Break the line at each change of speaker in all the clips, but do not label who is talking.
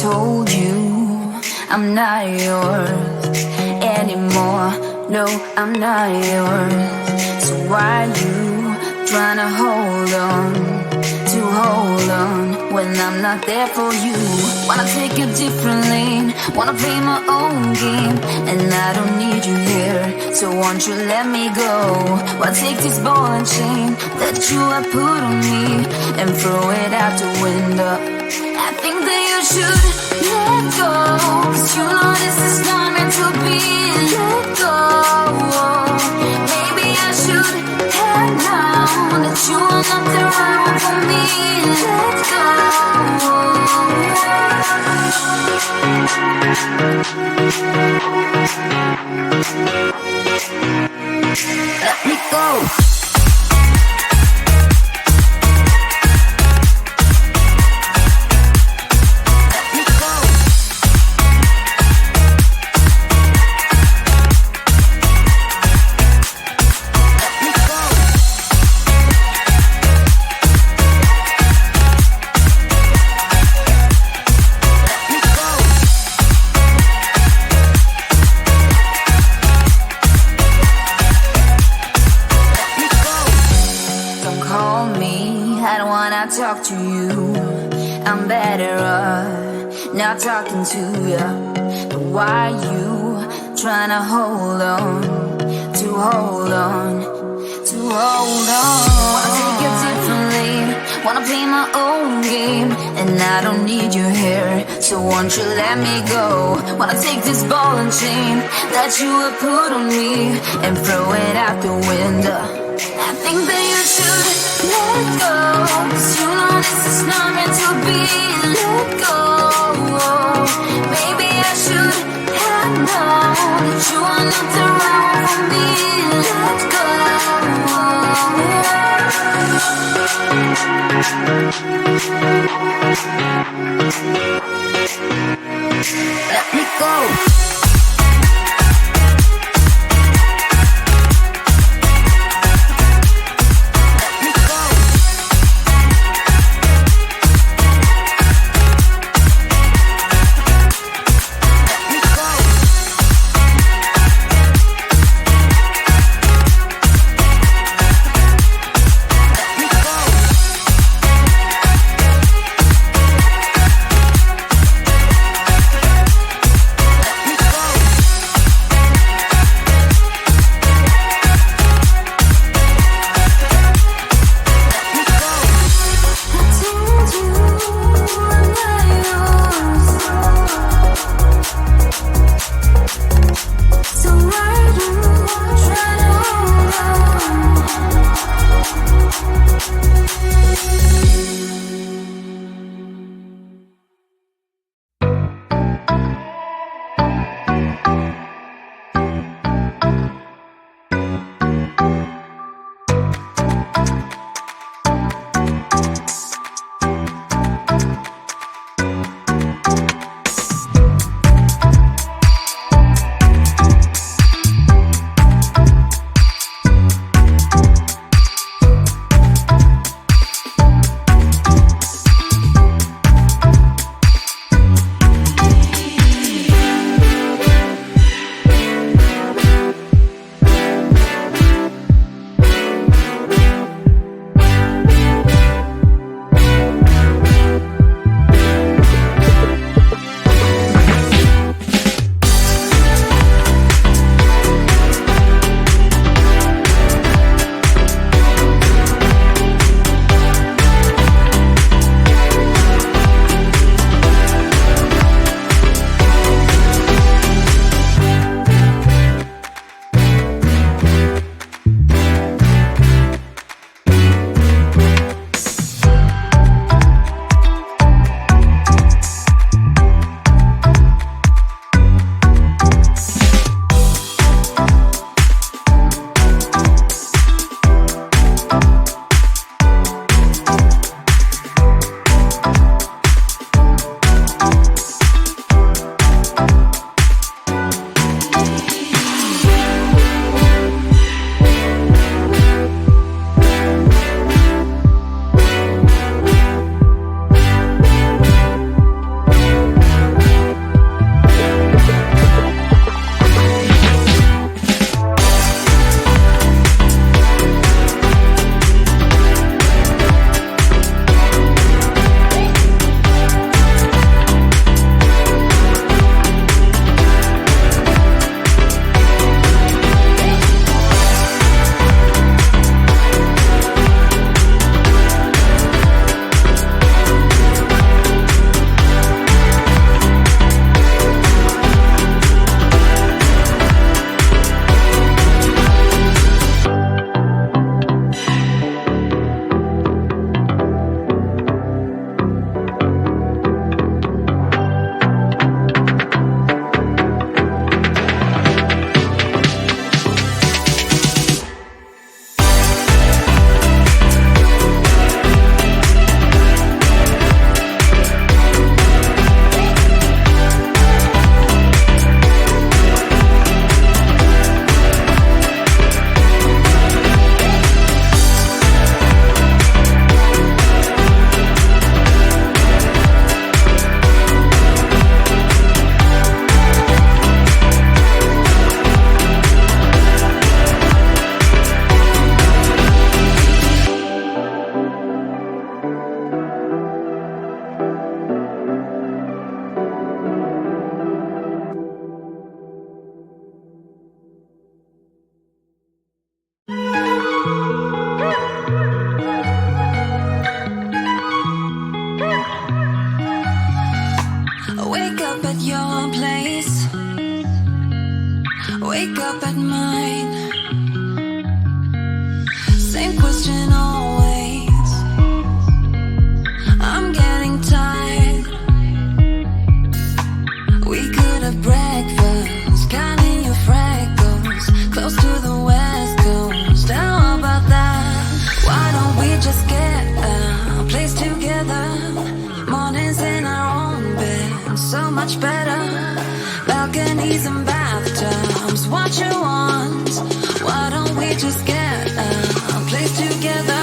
told you I'm not yours anymore. No, I'm not yours. So why you trying to hold on when I'm not there for you? Wanna take a different lane, wanna play my own game, and I don't need you here, so won't you let me go? Wanna take this ball and chain that you have put on me and throw it out the window. I think that you should let go, 'cause you know this is not meant to be. Let go. Maybe I should have known that you are not the right one for me. Let go. Let me go. Talk to you, I'm better off not talking to you. But why you trying to hold on? Wanna take it differently, wanna play my own game, and I don't need you here, so won't you let me go? Wanna take this ball and chain that you have put on me and throw it out the window. I think that you should let go, 'cause you know this is not meant to be. Let go. Maybe I should have known that you are not the right one for me. Let go. Let me go. want? Why don't we just get a place together?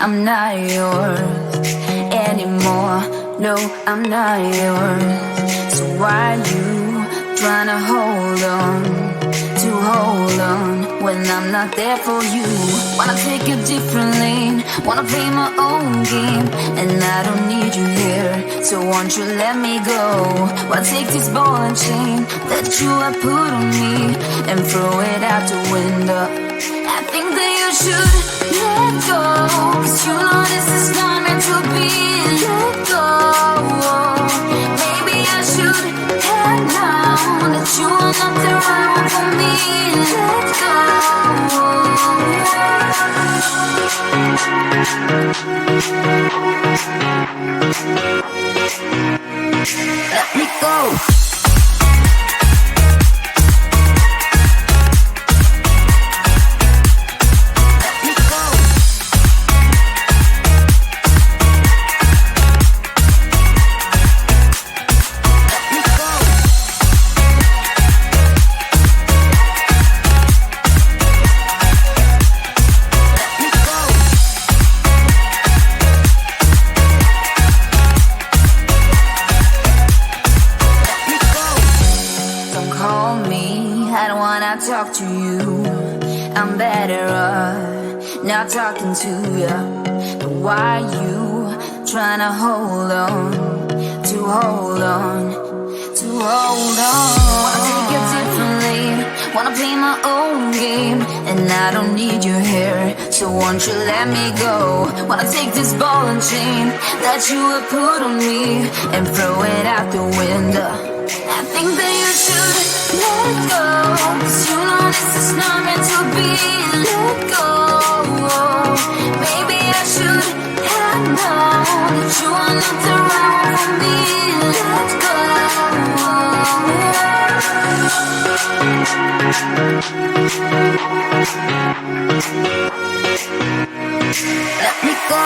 I'm not yours anymore. No, I'm not yours. So why you trying to hold on when I'm not there for you? Wanna take a different lane, wanna play my own game, and I don't need you here, so won't you let me go? Wanna take this ball and chain that you have put on me and throw it out the window. I think that you should let go, 'cause you know this is not meant to be. Let go. Maybe I should have known that you are not the right one for me. Let go. Let me go. Talk to you, I'm better off not talking to you. But why you trying to hold on? Wanna take a different lane, wanna play my own game, and I don't need you here, so won't you let me go? Wanna take this ball and chain that you have put on me and throw it out the window. I think that you should let go, 'cause you know this is not meant to be. Let go. Maybe I should have known that you are not the right one for me. Let go. Let me go.